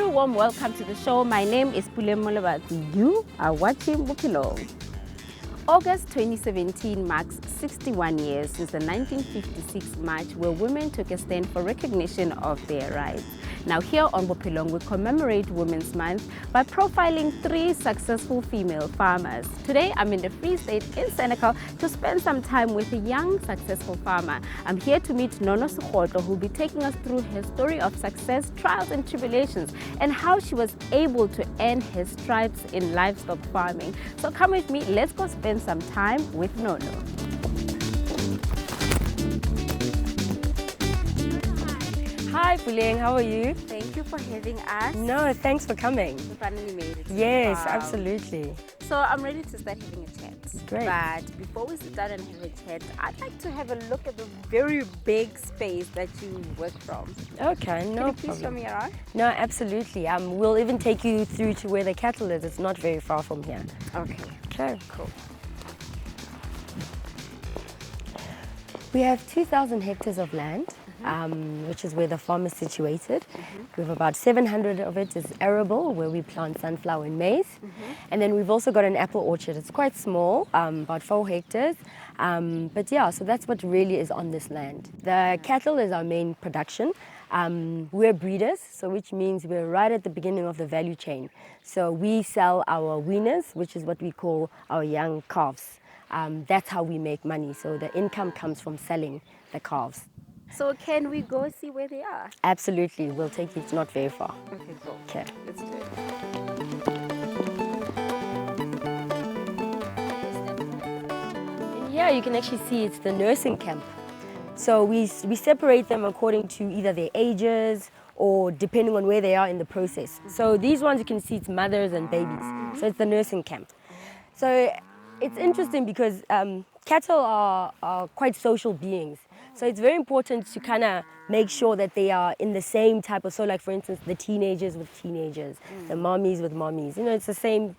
very warm welcome to the show. My name is Pule Molebati. You are watching Bophelong. August 2017 marks 61 years since the 1956 march where women took a stand for recognition of their rights. Now here on Bophelong, we commemorate Women's Month by profiling 3 successful female farmers. Today, I'm in the Free State in Senegal to spend some time with a young, successful farmer. I'm here to meet Nono Sukhoto, who will be taking us through her story of success, trials and tribulations, and how she was able to earn her stripes in livestock farming. So come with me, let's go spend some time with Nono. Hi Bophelong, how are you? Thank you for having us. No, thanks for coming. We finally made it. Yes, Wow. Absolutely. So I'm ready to start having a chat. Great. But before we start and have a chat, I'd like to have a look at the very big space that you work from. Okay, no Can you please show problem. me around? No, absolutely. We'll even take you through to where the cattle is. It's not very far from here. Okay. Okay. Cool. We have 2,000 hectares of land, which is where the farm is situated. We have about 700 of it is arable, where we plant sunflower and maize. And then we've also got an apple orchard. It's quite small, about 4 hectares. But yeah, so that's what really is on this land. The cattle is our main production. We're breeders, so which means we're right at the beginning of the value chain. So we sell our weaners, which is what we call our young calves. That's how we make money. So the income comes from selling the calves. So can we go see where they are? Absolutely, we'll take you. It's not very far. Okay, cool. Okay. Let's do it. And here you can actually see it's the nursing camp. So we separate them according to either their ages or depending on where they are in the process. So these ones you can see it's mothers and babies. So it's the nursing camp. So it's interesting because cattle are quite social beings. So it's very important to kind of make sure that they are in the same type of, so like for instance, the teenagers with teenagers, the mommies with mommies. You know, it's the same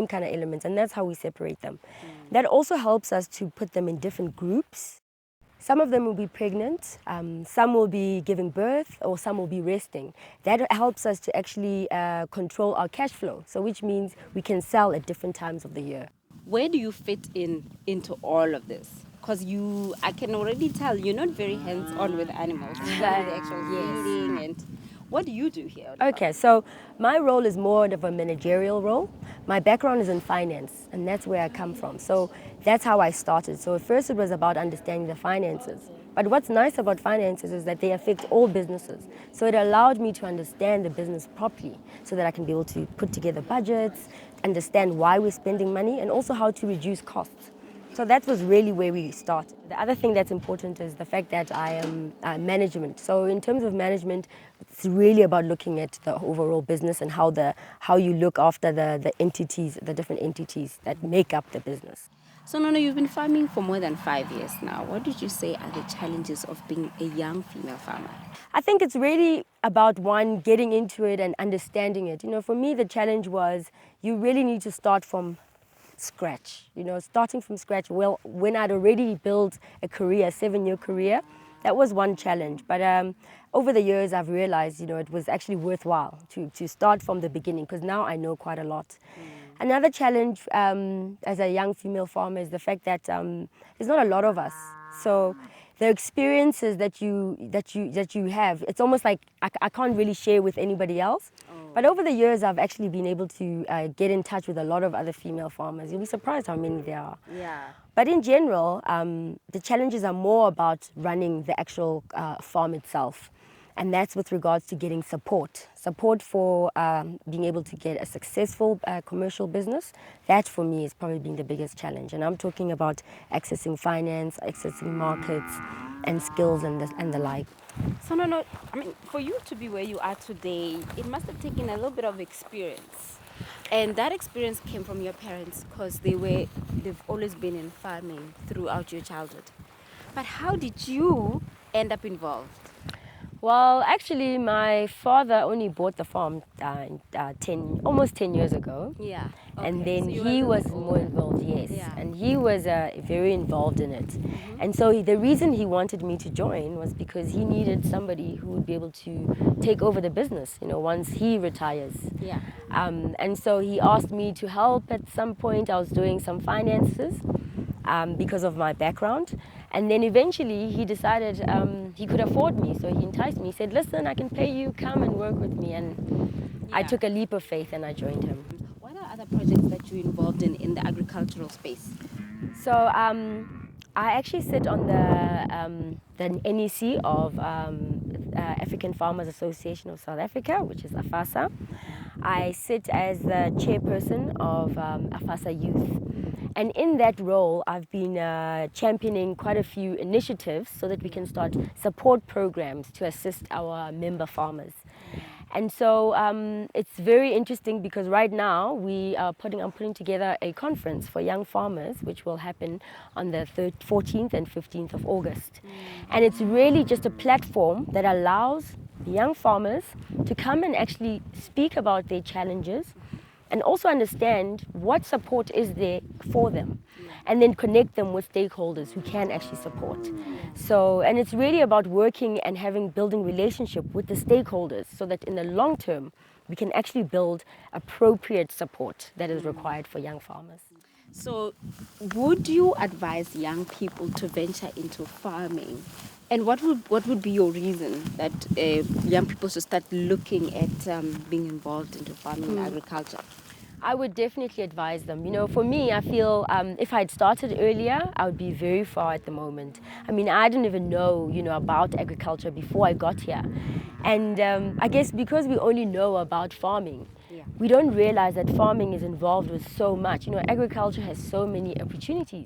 kind of elements, and that's how we separate them. That also helps us to put them in different groups. Some of them will be pregnant, some will be giving birth, or some will be resting. That helps us to actually control our cash flow, so which means we can sell at different times of the year. Where do you fit into all of this? Because I can already tell you're not very hands-on with animals. The actual feeding and what do you do here? Okay, so my role is more of a managerial role. My background is in finance, and that's where I come from. So that's how I started. So at first it was about understanding the finances. But what's nice about finances is that they affect all businesses. So it allowed me to understand the business properly so that I can be able to put together budgets, understand why we're spending money, and also how to reduce costs. So that was really where we started. The other thing that's important is the fact that I am management. So in terms of management, it's really about looking at the overall business and how you look after the entities, the different entities that make up the business. So Nono, you've been farming for more than 5 years now. What did you say are the challenges of being a young female farmer? I think it's really about one, getting into it and understanding it. You know, for me, the challenge was you really need to start from scratch. You know, starting from scratch. Well, when I'd already built a career, a 7-year career, that was one challenge. But over the years, I've realized, you know, it was actually worthwhile to start from the beginning because now I know quite a lot. Another challenge as a young female farmer is the fact that there's not a lot of us. So the experiences that you have, it's almost like I can't really share with anybody else. But over the years, I've actually been able to get in touch with a lot of other female farmers. You'll be surprised how many there are. Yeah. But in general, the challenges are more about running the actual farm itself. And that's with regards to getting support for being able to get a successful commercial business. That for me has probably been the biggest challenge. And I'm talking about accessing finance, accessing markets and skills and the like. So no, I mean, for you to be where you are today, it must have taken a little bit of experience. And that experience came from your parents because they've always been in farming throughout your childhood. But how did you end up involved? Well, actually, my father only bought the farm almost 10 years ago. Yeah. And Okay, then so you he were a was little more older. involved, yes. Yeah. And he was very involved in it. And so the reason he wanted me to join was because he needed somebody who would be able to take over the business, once he retires. Yeah. And so he asked me to help at some point. I was doing some finances because of my background. And then eventually he decided he could afford me. So he enticed me. He said, listen, I can pay you, come and work with me. And I took a leap of faith and I joined him. What are other projects that you're involved in the agricultural space? So I actually sit on the NEC of African Farmers Association of South Africa, which is AFASA. I sit as the chairperson of AFASA Youth. And in that role, I've been championing quite a few initiatives so that we can start support programs to assist our member farmers. And so it's very interesting because right now I'm putting together a conference for young farmers, which will happen on the 14th and 15th of August. And it's really just a platform that allows young farmers to come and actually speak about their challenges and also understand what support is there for them, and then connect them with stakeholders who can actually support. So, and it's really about working and building relationship with the stakeholders so that in the long term, we can actually build appropriate support that is required for young farmers. So, would you advise young people to venture into farming? And what would be your reason that young people should start looking at being involved into farming and agriculture? I would definitely advise them. For me, I feel if I'd started earlier, I would be very far at the moment. I mean, I didn't even know, about agriculture before I got here. And I guess because we only know about farming, we don't realize that farming is involved with so much. Agriculture has so many opportunities.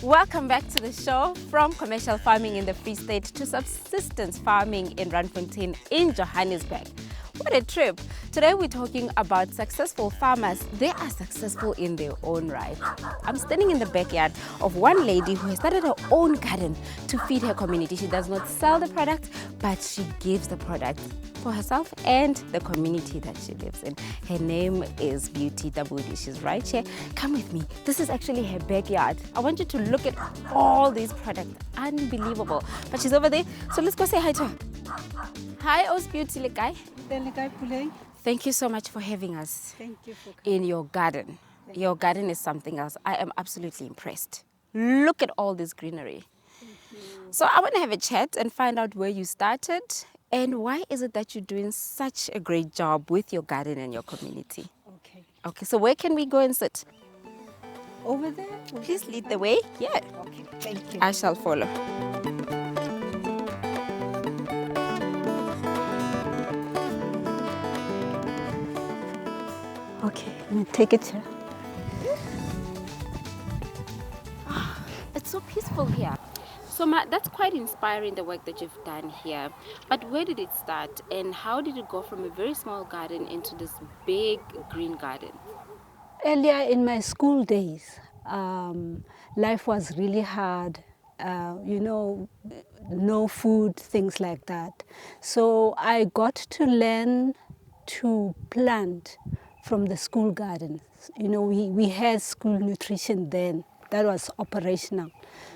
Welcome back to the show. From commercial farming in the Free State to subsistence farming in Randfontein in Johannesburg. What a trip. Today we're talking about successful farmers. They are successful in their own right. I'm standing in the backyard of one lady who has started her own garden to feed her community. She does not sell the product, but she gives the product for herself and the community that she lives in. Her name is Beauty Dabudi. She's right here. Come with me. This is actually her backyard. I want you to look at all these products. Unbelievable. But she's over there, so let's go say hi to her. Hi, Os Beauty Lekai. Thank you so much for having us. Thank you for coming. In your garden. Your garden is something else. I am absolutely impressed. Look at all this greenery. So I want to have a chat and find out where you started and why is it that you're doing such a great job with your garden and your community. Okay. Okay, so where can we go and sit? Over there? Please lead the way. Yeah, Okay, thank you. I shall follow. Okay, take a chair. It's so peaceful here. So that's quite inspiring, the work that you've done here. But where did it start and how did it go from a very small garden into this big green garden? Earlier in my school days, life was really hard. No food, things like that. So I got to learn to plant from the school gardens. We had school nutrition then. That was operational.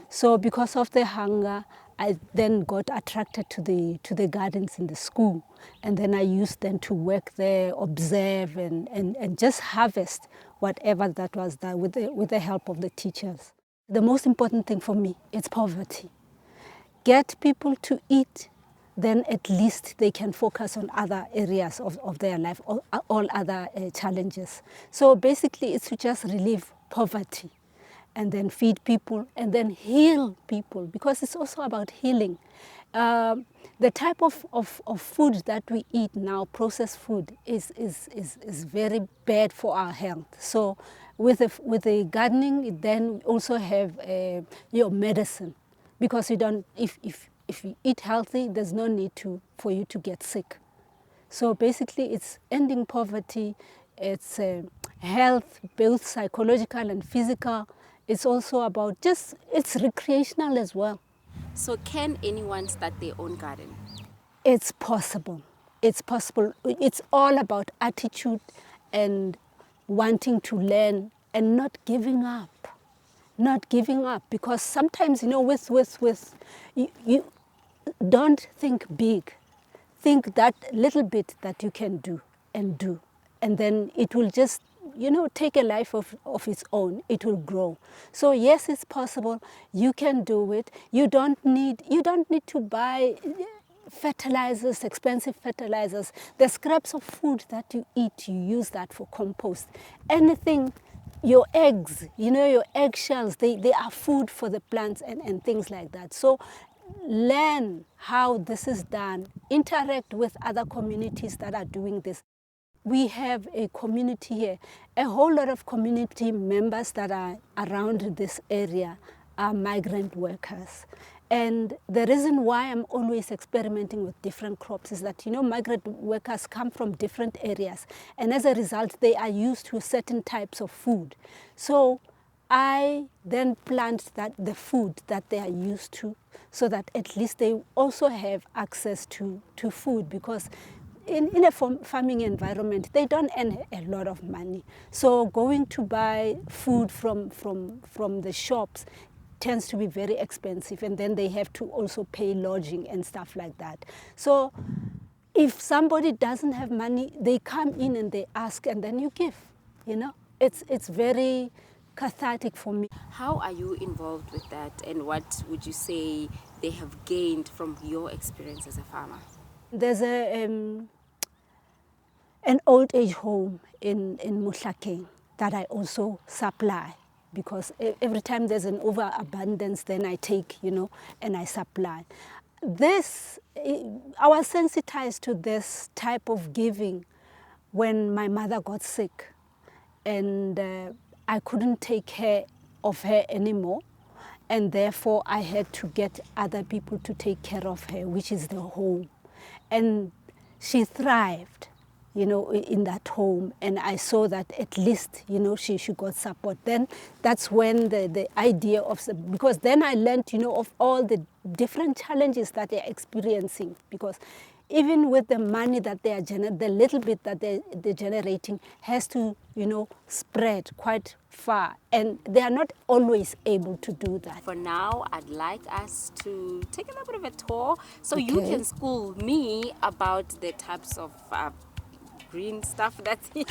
So because of the hunger, I then got attracted to the gardens in the school. And then I used them to work there, observe, and just harvest whatever that was there with the help of the teachers. The most important thing for me is poverty. Get people to eat, then at least they can focus on other areas of their life, all other challenges. So basically it's to just relieve poverty and then feed people and then heal people, because it's also about healing. The type of food that we eat now, processed food, is very bad for our health. So with the gardening, then we also have your medicine. Because you don't, if if you eat healthy, there's no need for you to get sick. So basically, it's ending poverty. It's health, both psychological and physical. It's also about it's recreational as well. So can anyone start their own garden? It's possible. It's possible. It's all about attitude and wanting to learn and not giving up. Not giving up, because sometimes, with you don't think big. Think that little bit that you can do, and then it will just, take a life of its own. It will grow. So yes, it's possible. You can do it. You don't need to buy fertilizers, expensive fertilizers. The scraps of food that you eat, you use that for compost. Anything, your eggs, your eggshells, they are food for the plants and things like that. So learn how this is done. Interact with other communities that are doing this. We have a community here. A whole lot of community members that are around this area are migrant workers. And the reason why I'm always experimenting with different crops is that, migrant workers come from different areas. And as a result, they are used to certain types of food. So I then plant the food that they are used to, so that at least they also have access to food, because in a farming environment, they don't earn a lot of money. So going to buy food from the shops tends to be very expensive, and then they have to also pay lodging and stuff like that. So if somebody doesn't have money, they come in and they ask, and then you give. It's very cathartic for me. How are you involved with that, and what would you say they have gained from your experience as a farmer? There's an old age home in Mohlakeng that I also supply, because every time there's an overabundance, then I take, and I supply. I was sensitized to this type of giving when my mother got sick, and I couldn't take care of her anymore, and therefore I had to get other people to take care of her, which is the home. And she thrived, in that home, and I saw that at least, she got support. Then that's when the idea because then I learned, of all the different challenges that they're experiencing, because even with the money that they are the little bit that they're generating has to, spread quite far, and they are not always able to do that. For now, I'd like us to take a little bit of a tour, so you can school me about the types of green stuff that's here.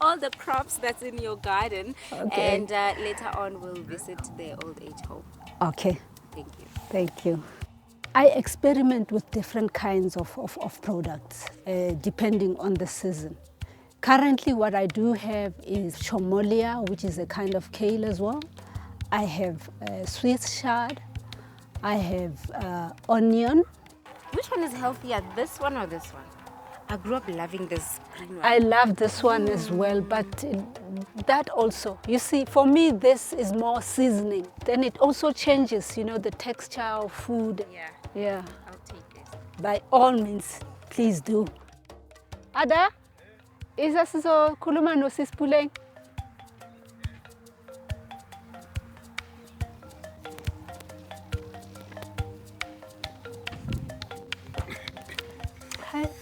All the crops that's in your garden. Okay. And later on we'll visit the old age home. Okay. Thank you. Thank you. I experiment with different kinds of products depending on the season. Currently what I do have is chomolia, which is a kind of kale as well. I have Swiss chard. I have onion. Which one is healthier, this one or this one? I grew up loving this green one. I love this one as well, but that also, you see, for me, this is more seasoning. Then it also changes, the texture of food. Yeah. I'll take this. By all means, please do. Ada, isa sizokhuluma noSisi Puleng.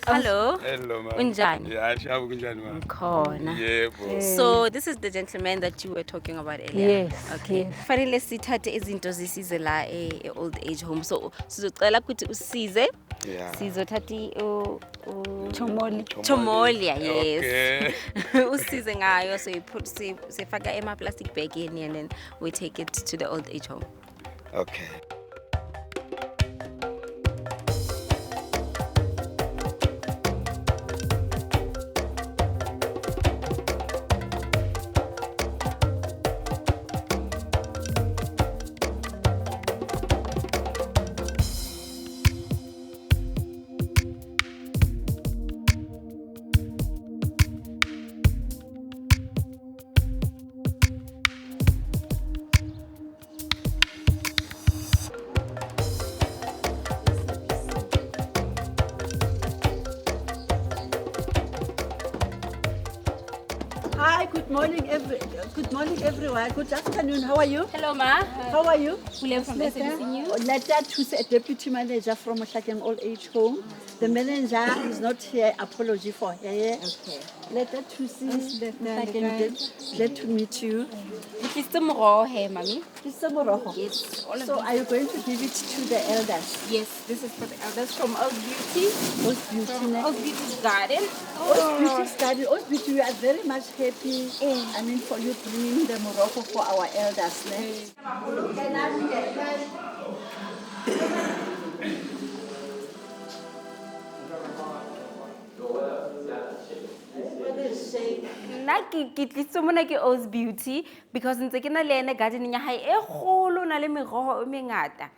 Hello. Hello, ma'am. Unjani? Yeah, shabu kunjani, ma'am. Khona. Yebo. So this is the gentleman that you were talking about earlier. Yes, Okay. yes. Fanele sithathe izinto zisize la old age home. So sizocela ukuthi usize. Yeah. Sizothatha Chomolia. yes. Okay. Usize ngayo, so you put sifaka ema plastic bag in, and then we take it to the old age home. Okay. Hi, good morning, everyone. Good afternoon. How are you? Hello, Ma. How are you? William from SABC News. Letter to a deputy manager from Ohlakeng Old Age Home. The manager is not here. Apology for her. Okay. Letter to see. Glad to meet you. It's the moro here, Mommy. Mr. Moroho. Yes. All of So, are you going to give it to the elders? Yes, this is for the elders from Old Beauty. Old Beauty. From Old Beauty's garden. Old Beauty's garden. Old Beauty, we are very much happy. I mean, for you bringing the Morocco for our elders. Nna ke tlitse mona ke Old Beauty because ntse ke na le ene gardening ya hae e kgolo na le meroho e mengata.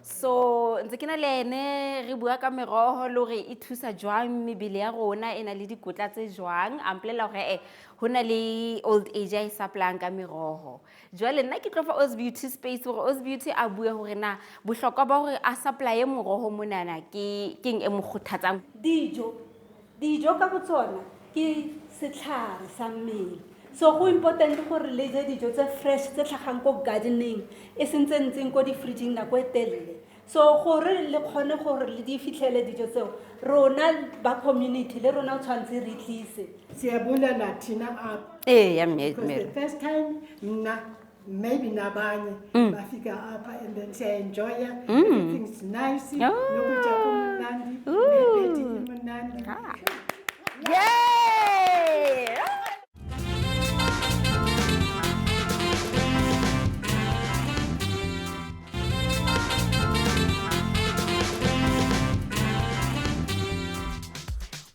So ntse ke na le ene re bua ka meroho le hore e thusa jwang mebele ya rona e na le dikotla tse jwang a mpolela hore ho na le old age e supplyang ka meroho. Jwale nna ke tlo fa Old Beauty space hore Old Beauty a bue hore na bohlokwa ba hore a supply moroho monana ke eng e mo kgothatsang. Dijo ka botsona ke setlhare sa mmele. So go important gore le je dijo tse fresh tse tlhagang ko gardening e sentse ntseng ko di fridging nako e telele. So gore le khone gore le di fitlhele dijo tseo rona ba community le rona o tshwantse re tlise. Siyabulela thina apha. Yeah, Because the first time maybe nabanye bafika apha and then say enjoy everything's nice. Nokutya kumnandi. Nebedi imnandi. Yay!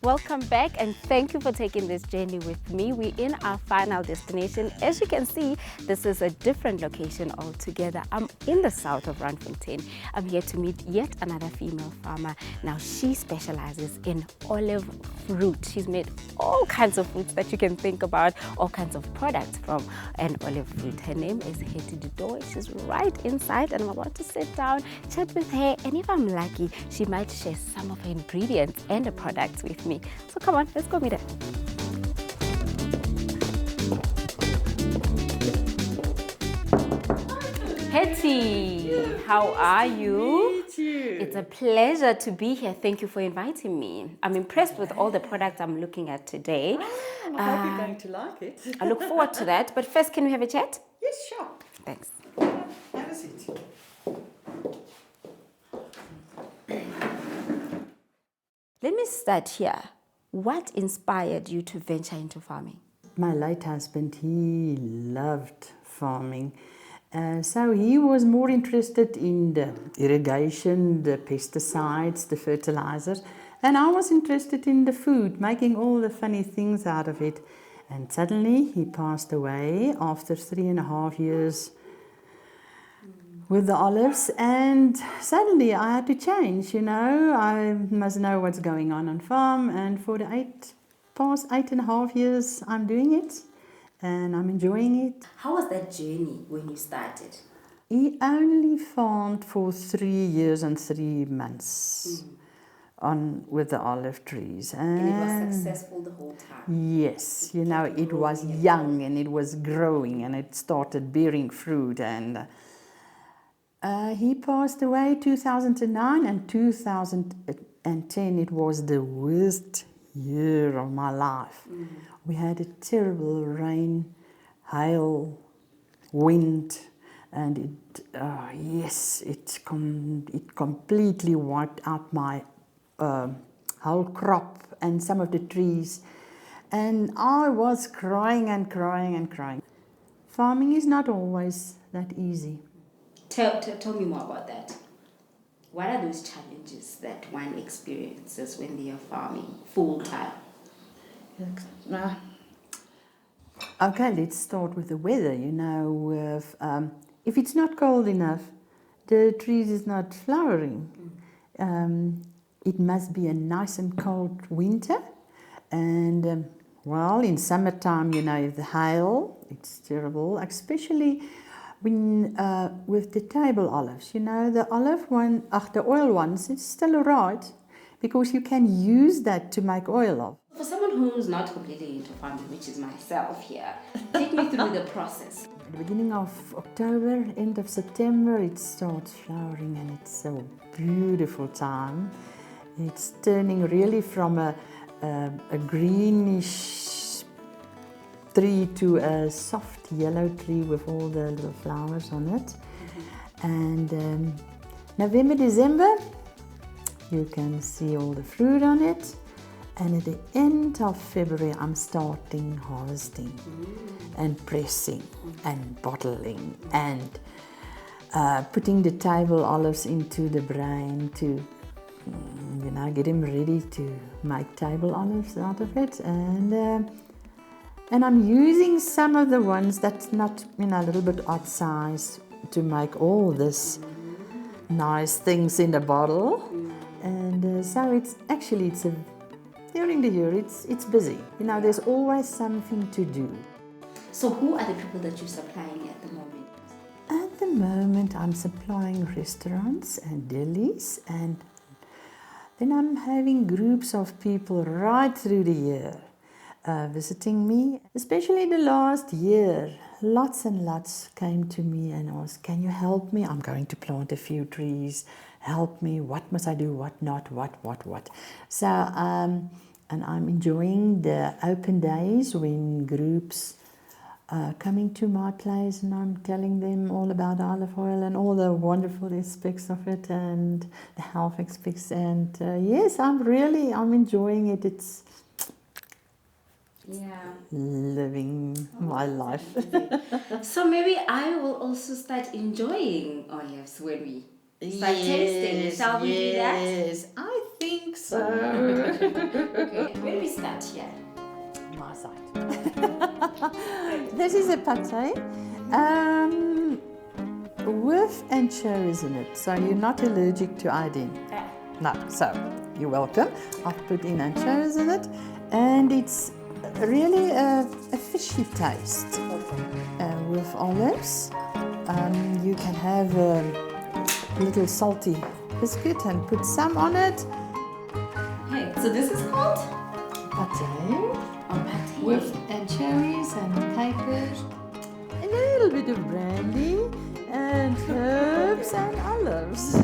Welcome back and thank you for taking this journey with me. We're in our final destination. As you can see, this is a different location altogether. I'm in the south of Randfontein. I'm here to meet yet another female farmer. Now she specializes in olive fruit. She's made all kinds of fruits that you can think about, all kinds of products from an olive fruit. Her name is Hetty Dudoy. She's right inside and I'm about to sit down, chat with her, and if I'm lucky, she might share some of her ingredients and the products with me. So come on, let's go meet her. Hetty, how are you? Meet you. It's a pleasure to be here. Thank you for inviting me. I'm impressed with all the products I'm looking at today. I hope you're going to like it. I look forward to that. But first, can we have a chat? Yes, sure. Thanks. Have a seat. Let me start here. What inspired you to venture into farming? My late husband, he loved farming. So he was more interested in the irrigation, the pesticides, the fertilizers. And I was interested in the food, making all the funny things out of it. And suddenly he passed away after 3.5 years with the olives, and suddenly I had to change, I must know what's going on farm, and for the past 8.5 years I'm doing it and I'm enjoying it. How was that journey when you started? He only farmed for 3 years and 3 months with the olive trees. And it was successful the whole time? Yes, it was young and it was growing and it started bearing fruit, and he passed away 2009, and 2010 it was the worst year of my life. We had a terrible rain, hail, wind, and it completely wiped out my whole crop and some of the trees, and I was crying and crying and crying. Farming is not always that easy. Tell me more about that. What are those challenges that one experiences when they are farming full time? Okay, let's start with the weather. If it's not cold enough, the trees is not flowering. It must be a nice and cold winter, and in summertime, the hail, it's terrible, especially when with the table olives, the oil ones, it's still alright because you can use that to make oil of. For someone who's not completely into farming, which is myself here, take me through the process. At the beginning of October, end of September, it starts flowering and it's a beautiful time. It's turning really from a greenish tree to a soft yellow tree with all the little flowers on it. And November, December, you can see all the fruit on it. And at the end of February, I'm starting harvesting and pressing and bottling and putting the table olives into the brine to, get them ready to make table olives out of it. And I'm using some of the ones that's not, a little bit odd size to make all this nice things in the bottle. And so it's a during the year, it's busy. There's always something to do. So who are the people that you're supplying at the moment? At the moment, I'm supplying restaurants and delis, and then I'm having groups of people right through the year visiting me. Especially the last year, lots and lots came to me and asked, can you help me? I'm going to plant a few trees. Help me, what must I do, what not, what. So, and I'm enjoying the open days when groups are coming to my place and I'm telling them all about olive oil and all the wonderful aspects of it and the health aspects. And yes, I'm enjoying it. It's living my life. So maybe I will also start enjoying olives when we start tasting. Shall we do that? Yes, I think so. Okay, where do we start here? My side. This is a pate with anchovies in it, so you're not allergic to iodine. No, so you're welcome. I've put in anchovies in it, and it's really a fishy taste. With olives, you can have a little salty biscuit and put some on it. Okay, so this is called? Pate. Pate. With anchovies and capers, a little bit of brandy and herbs and olives.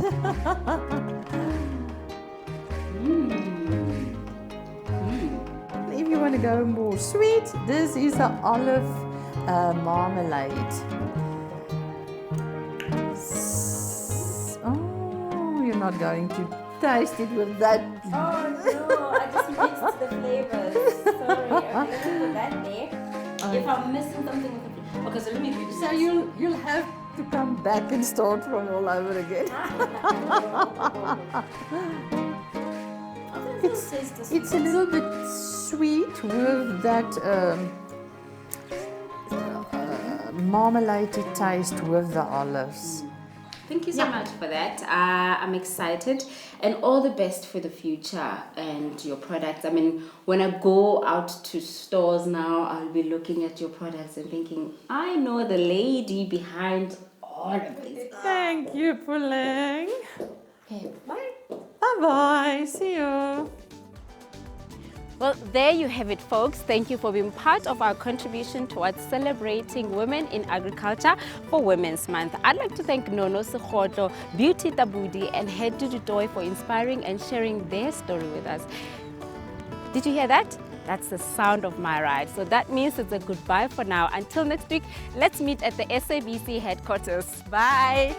If you want to go more sweet, this is an olive marmalade. Oh, you're not going to taste it with that. Oh no, I just mixed the flavors. Sorry, okay, let me put that there. If I'm missing something, okay, so let me do this. So you'll have to come back and start from all over again. It's a little bit sweet with that marmalade taste with the olives. Thank you so much for that. I'm excited, and all the best for the future and your products. I mean, when I go out to stores now, I'll be looking at your products and thinking, I know the lady behind all of this. Thank you, Bophelong. Okay, bye. Bye-bye. See you. Well, there you have it, folks. Thank you for being part of our contribution towards celebrating women in agriculture for Women's Month. I'd like to thank Nono Sekgoto, Beauty Tabudi, and Head Dudutoy for inspiring and sharing their story with us. Did you hear that? That's the sound of my ride. So that means it's a goodbye for now. Until next week, let's meet at the SABC headquarters. Bye.